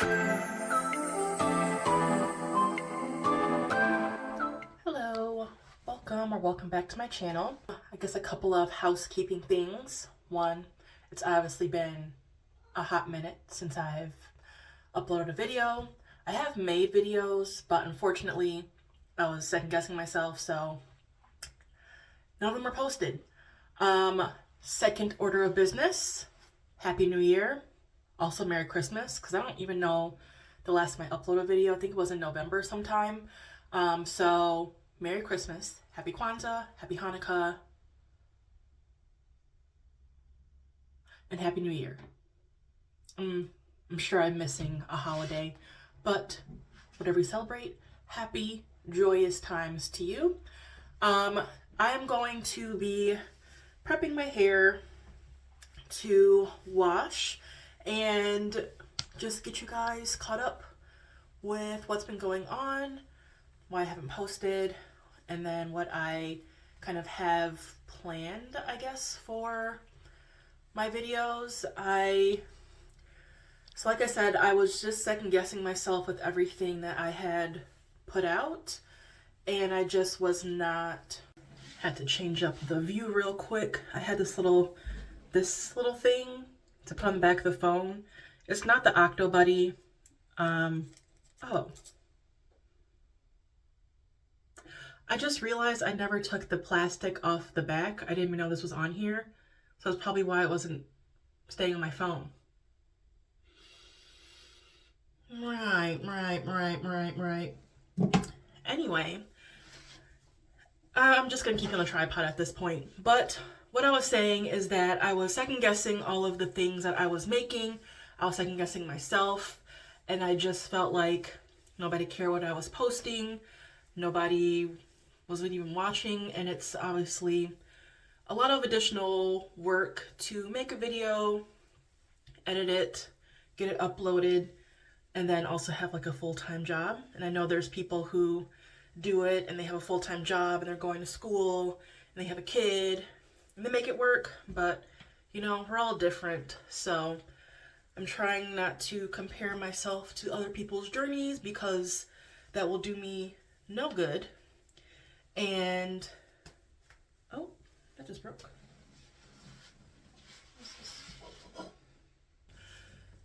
Hello, welcome back to my channel. I guess a couple of housekeeping things. One, it's obviously been a hot minute since I've uploaded a video. I have made videos, but unfortunately I was second guessing myself, so none of them are posted. Second order of business, Happy New Year. Also Merry Christmas, because I don't even know the last time I uploaded a video. I think it was in November sometime. So Merry Christmas, Happy Kwanzaa, Happy Hanukkah, and Happy New Year. I'm sure I'm missing a holiday, but whatever you celebrate, happy, joyous times to you. I am going to be prepping my hair to wash and just get you guys caught up with what's been going on, why I haven't posted, and then what I kind of have planned, I guess, for my videos. So like I said, I was just second guessing myself with everything that I had put out, and I just was not. Had to change up the view real quick. I had this little thing to put on the back of the phone. It's not the Octo Buddy. Oh. I just realized I never took the plastic off the back. I didn't even know this was on here. So that's probably why it wasn't staying on my phone. Right. Anyway, I'm just gonna keep it on the tripod at this point. But what I was saying is that I was second guessing all of the things that I was making. I was second guessing myself, and I just felt like nobody cared what I was posting. Nobody wasn't even watching, and it's obviously a lot of additional work to make a video, edit it, get it uploaded, and then also have like a full-time job. And I know there's people who do it and they have a full-time job and they're going to school and they have a kid and they make it work, but you know, we're all different. So I'm trying not to compare myself to other people's journeys because that will do me no good. And oh, that just broke.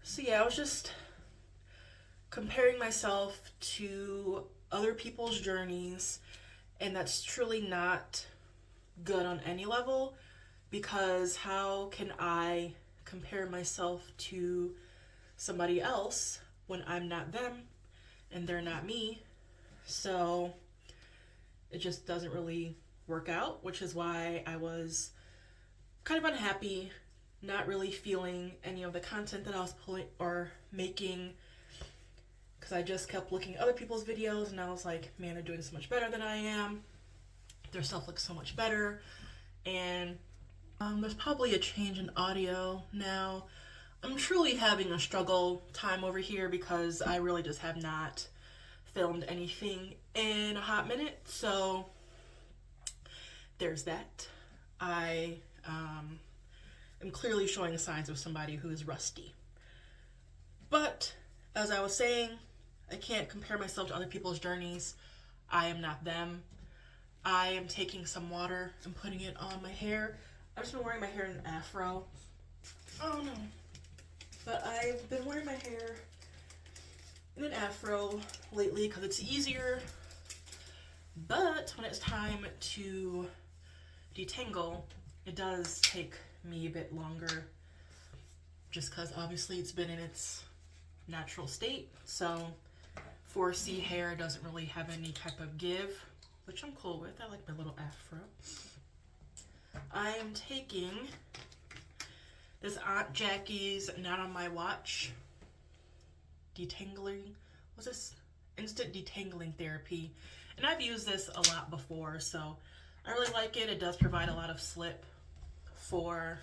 So yeah, I was just comparing myself to other people's journeys, and that's truly not good on any level, because how can I compare myself to somebody else when I'm not them and they're not me? So it just doesn't really work out, which is why I was kind of unhappy, not really feeling any of the content that I was making, because I just kept looking at other people's videos and I was like, man, they're doing so much better than I am. Their stuff looks so much better. And there's probably a change in audio now. I'm truly having a struggle time over here because I really just have not filmed anything in a hot minute. So there's that. I am clearly showing signs of somebody who is rusty. But as I was saying, I can't compare myself to other people's journeys. I am not them. I am taking some water and putting it on my hair. I've just been wearing my hair in an afro. Oh no. But I've been wearing my hair in an afro lately because it's easier. But when it's time to detangle, it does take me a bit longer, just because obviously it's been in its natural state. So 4C hair doesn't really have any type of give, which I'm cool with. I like my little afro. I am taking this Aunt Jackie's Not On My Watch detangling. What's this? Instant detangling therapy. And I've used this a lot before, so I really like it. It does provide a lot of slip for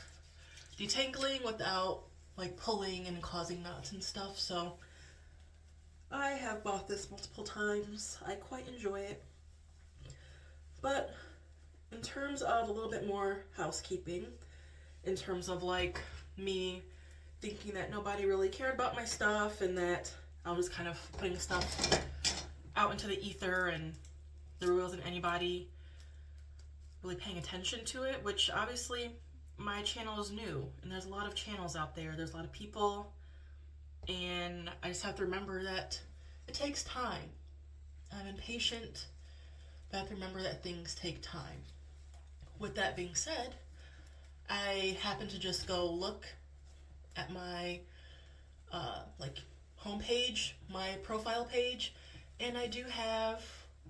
detangling without like pulling and causing knots and stuff. So I have bought this multiple times. I quite enjoy it. But in terms of a little bit more housekeeping, in terms of like me thinking that nobody really cared about my stuff and that I was just kind of putting stuff out into the ether, and there wasn't anybody really paying attention to it, which obviously my channel is new, and there's a lot of channels out there. There's a lot of people, and I just have to remember that it takes time. I'm impatient, but I have to remember that things take time. With that being said, I happened to just go look at my homepage, my profile page, and I do have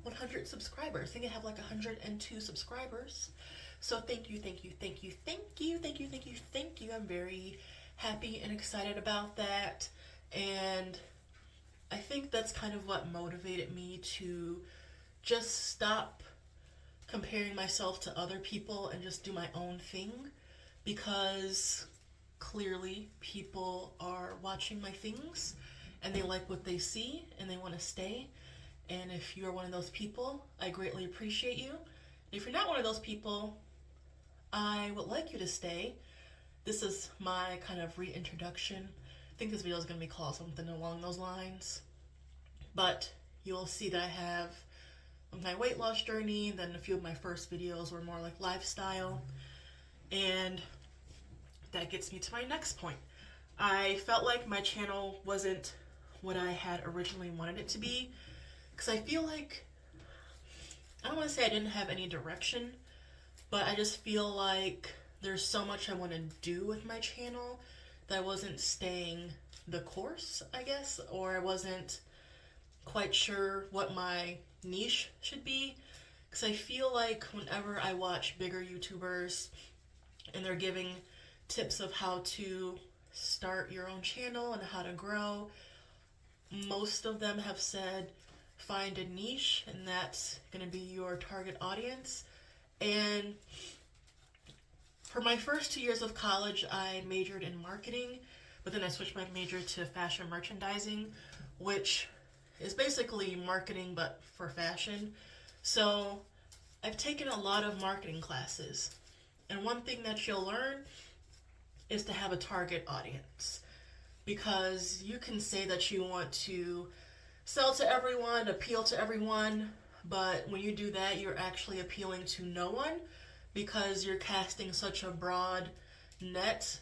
100 subscribers. I think I have like 102 subscribers. So thank you, thank you, thank you, thank you, thank you, thank you, thank you. I'm very happy and excited about that. And I think that's kind of what motivated me to just stop comparing myself to other people and just do my own thing, because clearly people are watching my things and they like what they see and they want to stay. And if you're one of those people, I greatly appreciate you. If you're not one of those people, I would like you to stay. This is my kind of reintroduction. I think this video is going to be called something along those lines. But you'll see that I have my weight loss journey, then a few of my first videos were more like lifestyle. And that gets me to my next point. I felt like my channel wasn't what I had originally wanted it to be, because I feel like, I don't want to say I didn't have any direction, but I just feel like there's so much I want to do with my channel that I wasn't staying the course, I guess, or I wasn't quite sure what my niche should be. Because I feel like whenever I watch bigger YouTubers and they're giving tips of how to start your own channel and how to grow, most of them have said find a niche and that's going to be your target audience. And for my first 2 years of college, I majored in marketing, but then I switched my major to fashion merchandising, which is basically marketing but for fashion. So I've taken a lot of marketing classes, and one thing that you'll learn is to have a target audience, because you can say that you want to sell to everyone, appeal to everyone, but when you do that, you're actually appealing to no one, because you're casting such a broad net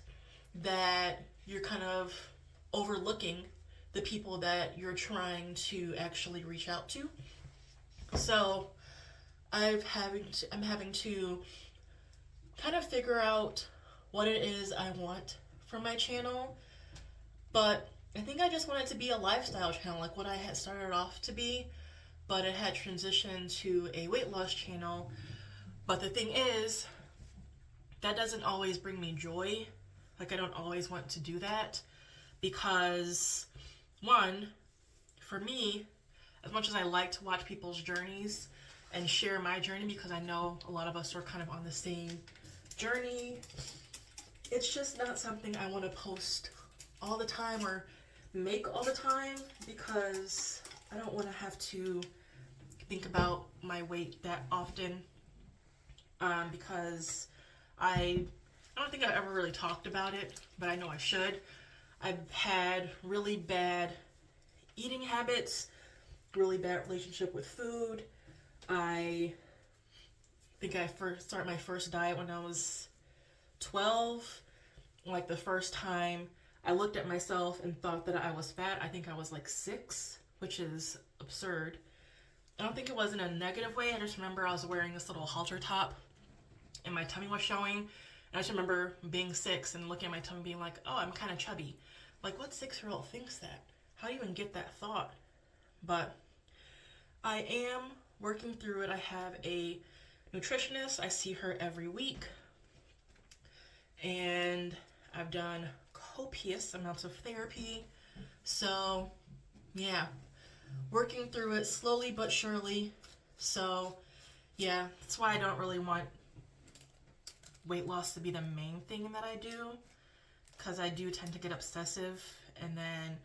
that you're kind of overlooking the people that you're trying to actually reach out to. So I'm having to kind of figure out what it is I want from my channel. But I think I just want it to be a lifestyle channel, like what I had started off to be, but it had transitioned to a weight loss channel. But the thing is, that doesn't always bring me joy. Like, I don't always want to do that, because one, for me, as much as I like to watch people's journeys and share my journey, because I know a lot of us are kind of on the same journey, it's just not something I want to post all the time or make all the time, because I don't want to have to think about my weight that often, because I don't think I've ever really talked about it, but I know I should. I've had really bad eating habits, really bad relationship with food. I think I started my first diet when I was 12. Like, the first time I looked at myself and thought that I was fat, I think I was like 6, which is absurd. I don't think it was in a negative way. I just remember I was wearing this little halter top and my tummy was showing. And I just remember being 6 and looking at my tummy being like, oh, I'm kind of chubby. Like, what 6-year-old thinks that? How do you even get that thought? But I am working through it. I have a nutritionist. I see her every week. And I've done copious amounts of therapy. So, yeah, working through it slowly but surely. So, yeah, that's why I don't really want weight loss to be the main thing that I do, because I do tend to get obsessive, and then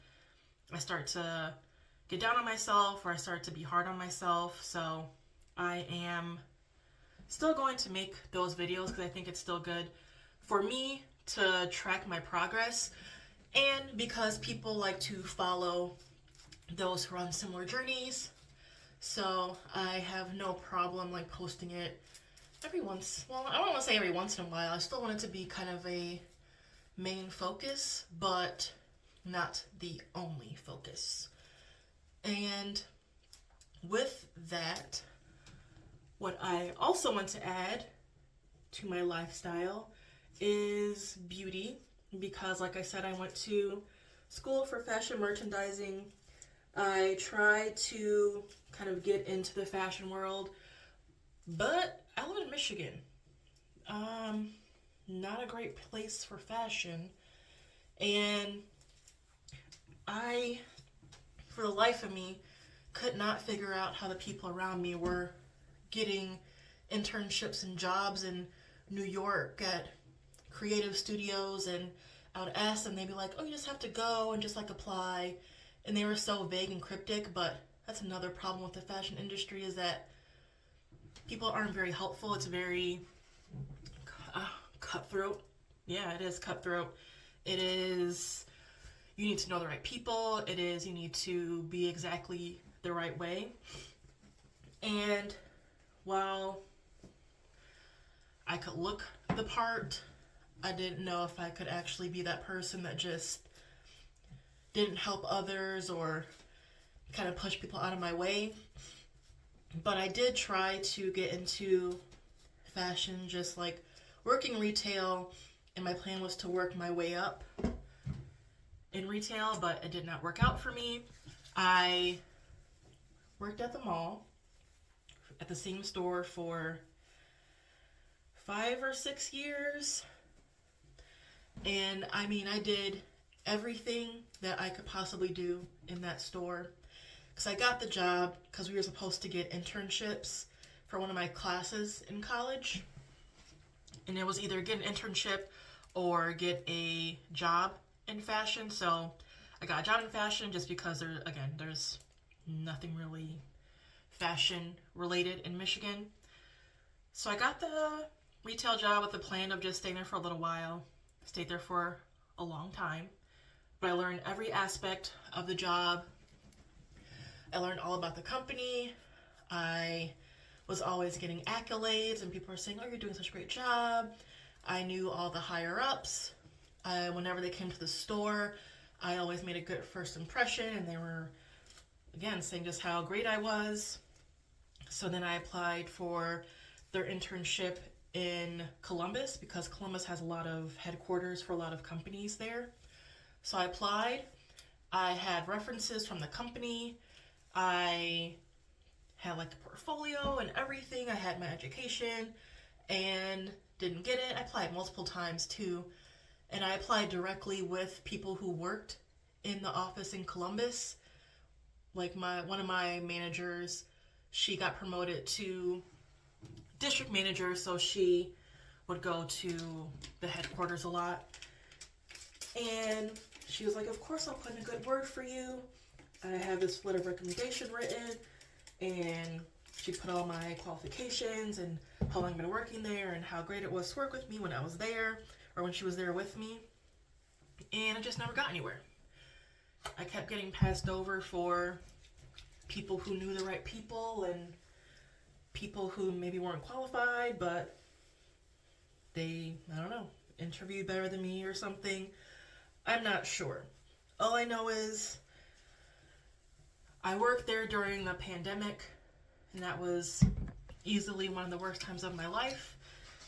I start to get down on myself, or I start to be hard on myself. So I am still going to make those videos, because I think it's still good for me to track my progress, and because people like to follow those who are on similar journeys. So I have no problem like posting it well, I don't want to say every once in a while. I still want it to be kind of a main focus, but not the only focus. And with that, what I also want to add to my lifestyle is beauty, because like I said, I went to school for fashion merchandising. I try to kind of get into the fashion world, but I live in Michigan. Not a great place for fashion. And I, for the life of me, could not figure out how the people around me were getting internships and jobs in New York at creative studios, and I would ask them, they'd be like, oh, you just have to go and just like apply. And they were so vague and cryptic, but that's another problem with the fashion industry, is that people aren't very helpful. It's very cutthroat. Yeah, it is cutthroat. It is, you need to know the right people. It is, you need to be exactly the right way. And while I could look the part, I didn't know if I could actually be that person that just didn't help others or kind of push people out of my way. But I did try to get into fashion, just like working retail, and my plan was to work my way up in retail, but it did not work out for me. I worked at the mall, at the same store for 5 or 6 years. And I mean, I did everything that I could possibly do in that store. Because I got the job because we were supposed to get internships for one of my classes in college. And it was either get an internship or get a job in fashion. So I got a job in fashion just because there's nothing really fashion related in Michigan. So I got the retail job with the plan of just staying there for a little while. Stayed there for a long time. But I learned every aspect of the job. I learned all about the company. I was always getting accolades, and people were saying, oh, you're doing such a great job. I knew all the higher ups. Whenever they came to the store, I always made a good first impression, and they were, again, saying just how great I was. So then I applied for their internship in Columbus, because Columbus has a lot of headquarters for a lot of companies there. So I applied. I had references from the company. I had like a portfolio and everything. I had my education and didn't get it. I applied multiple times too. And I applied directly with people who worked in the office in Columbus. Like one of my managers, she got promoted to district manager, so she would go to the headquarters a lot. And she was like, of course I'll put in a good word for you. I have this letter of recommendation written, and she put all my qualifications and how long I've been working there and how great it was to work with me when I was there, or when she was there with me. And I just never got anywhere. I kept getting passed over for people who knew the right people and people who maybe weren't qualified, but they, I don't know, interviewed better than me or something. I'm not sure. All I know is I worked there during the pandemic, and that was easily one of the worst times of my life,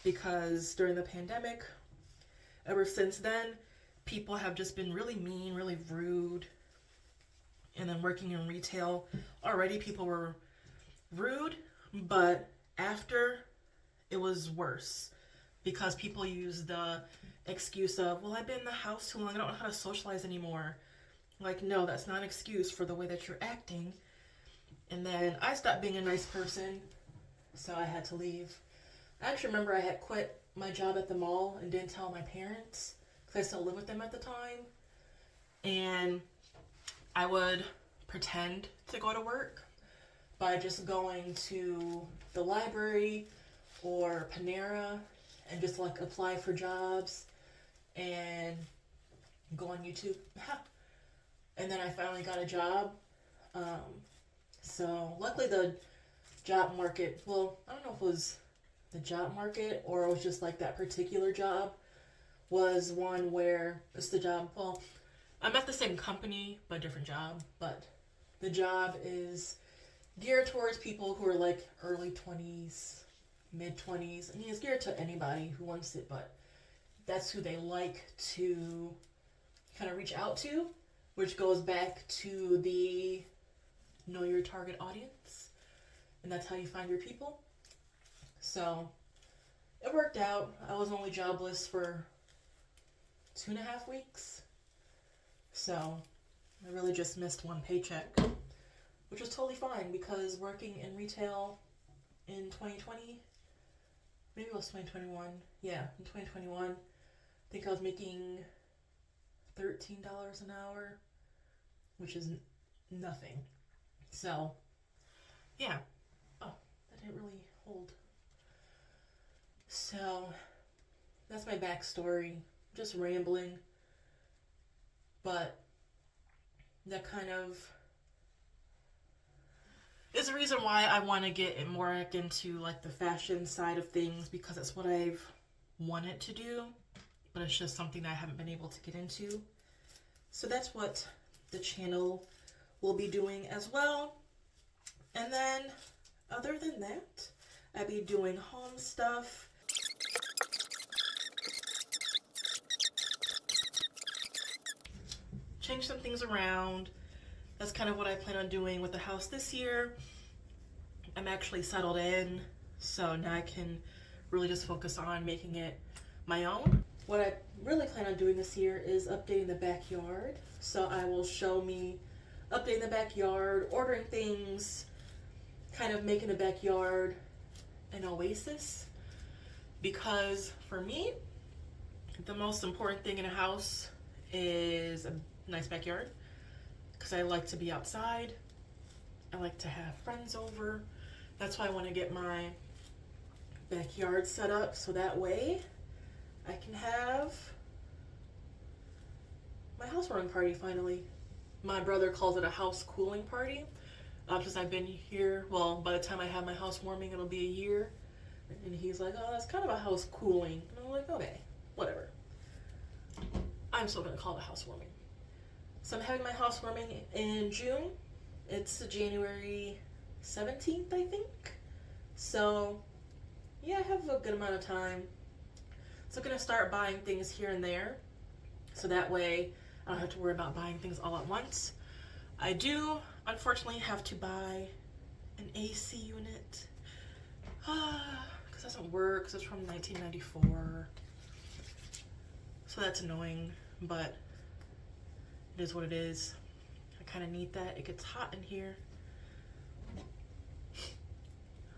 because during the pandemic, ever since then, people have just been really mean, really rude. And then working in retail, already people were rude, but after, it was worse, because people use the excuse of, well, I've been in the house too long, I don't know how to socialize anymore. Like, no, that's not an excuse for the way that you're acting. And then I stopped being a nice person, so I had to leave. I actually remember I had quit my job at the mall and didn't tell my parents, because I still lived with them at the time. And I would pretend to go to work by just going to the library or Panera and just like apply for jobs and go on YouTube. And then I finally got a job So luckily the job market, well, I don't know if it was the job market or it was just like that particular job was one where it's the job, well, I'm at the same company but different job, but the job is geared towards people who are like early 20s, mid 20s. I mean, it's geared to anybody who wants it, but that's who they like to kind of reach out to, which goes back to the know your target audience, and that's how you find your people. So it worked out. I was only jobless for 2.5 weeks, so I really just missed one paycheck, which was totally fine because working in retail in 2020, maybe it was 2021, yeah, in 2021, I think I was making $13 an hour, which is nothing. So, yeah. Oh, that didn't really hold. So, that's my backstory. Just rambling. But that kind of is the reason why I want to get more into like the fashion side of things, because that's what I've wanted to do, but it's just something that I haven't been able to get into. So that's what the channel will be doing as well. And then other than that, I'll be doing home stuff. Change some things around. That's kind of what I plan on doing with the house this year. I'm actually settled in, so now I can really just focus on making it my own. What I really plan on doing this year is updating the backyard. So I will show me updating the backyard, ordering things, kind of making the backyard an oasis. Because for me, the most important thing in a house is a nice backyard. Because I like to be outside. I like to have friends over. That's why I want to get my backyard set up so that way I can have my housewarming party finally. My brother calls it a house cooling party. Because I've been here, well, by the time I have my housewarming, it'll be a year. And he's like, oh, that's kind of a house cooling. And I'm like, okay, whatever. I'm still going to call it a housewarming. So I'm having my housewarming in June. It's January 17th, I think. So, yeah, I have a good amount of time. So I'm going to start buying things here and there. So that way I don't have to worry about buying things all at once. I do, unfortunately, have to buy an AC unit. Because it doesn't work, because it's from 1994. So that's annoying, but it is what it is. I kind of need that. It gets hot in here.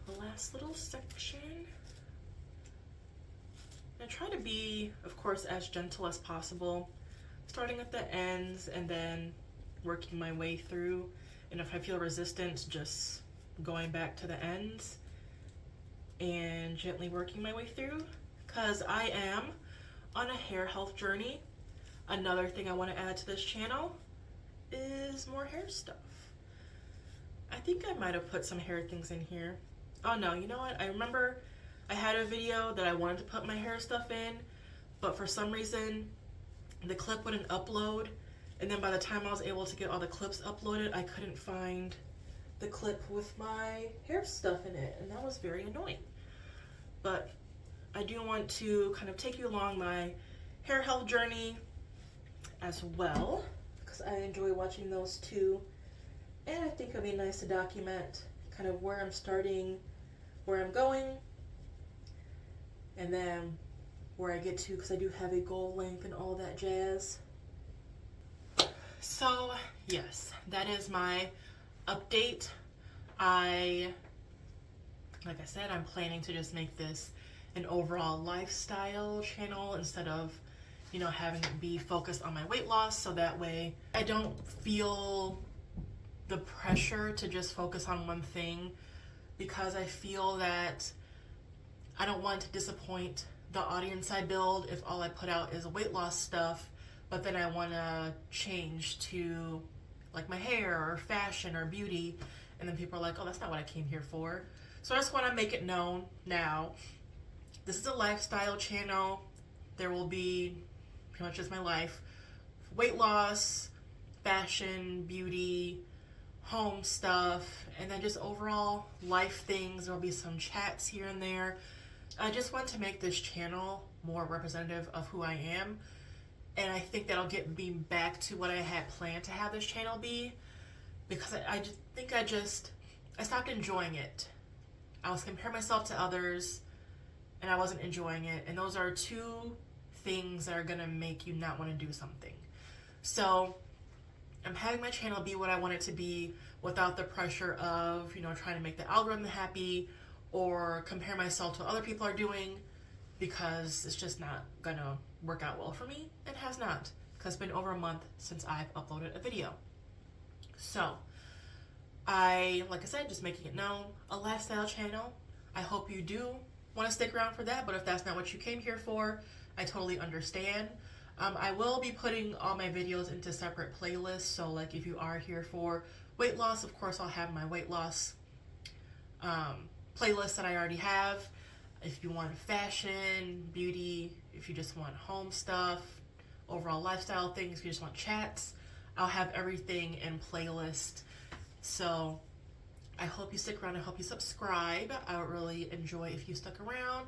The last little section. I try to be, of course, as gentle as possible, starting at the ends and then working my way through. And if I feel resistance, just going back to the ends and gently working my way through, because I am on a hair health journey. Another thing I want to add to this channel is more hair stuff. I think I might have put some hair things in here. Oh no, you know what? I remember I had a video that I wanted to put my hair stuff in, but for some reason the clip wouldn't upload, and then by the time I was able to get all the clips uploaded, I couldn't find the clip with my hair stuff in it, and that was very annoying. But I do want to kind of take you along my hair health journey as well, because I enjoy watching those too, and I think it'll be nice to document kind of where I'm starting, where I'm going, and then where I get to, because I do have a goal length and all that jazz. So yes, that is my update. Like I said, I'm planning to just make this an overall lifestyle channel instead of, you know, having it be focused on my weight loss, so that way I don't feel the pressure to just focus on one thing, because I feel that I don't want to disappoint the audience I build if all I put out is weight loss stuff, but then I want to change to like my hair or fashion or beauty, and then people are like, oh, that's not what I came here for. So I just want to make it known now. This is a lifestyle channel. There will be pretty much just my life. Weight loss, fashion, beauty, home stuff, and then just overall life things. There'll be some chats here and there. I just want to make this channel more representative of who I am, and I think that'll get me back to what I had planned to have this channel be, because I just think I stopped enjoying it. I was comparing myself to others, and I wasn't enjoying it, and those are two things that are gonna make you not want to do something. So I'm having my channel be what I want it to be without the pressure of, trying to make the algorithm happy or compare myself to what other people are doing, because it's just not gonna work out well for me. It has not, because it's been over a month since I've uploaded a video. So like I said, just making it known, a lifestyle channel. I hope you do want to stick around for that, but if that's not what you came here for, I totally understand. I will be putting all my videos into separate playlists, so like if you are here for weight loss, of course I'll have my weight loss playlist that I already have. If you want fashion, beauty, if you just want home stuff, overall lifestyle things, if you just want chats, I'll have everything in playlist. So I hope you stick around. I hope you subscribe. I would really enjoy if you stuck around,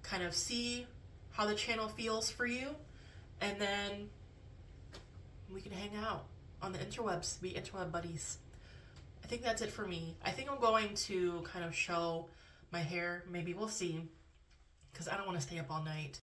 kind of see how the channel feels for you, and then we can hang out on the interwebs, be interweb buddies. I think that's it for me. I think I'm going to kind of show my hair. Maybe we'll see, because I don't want to stay up all night.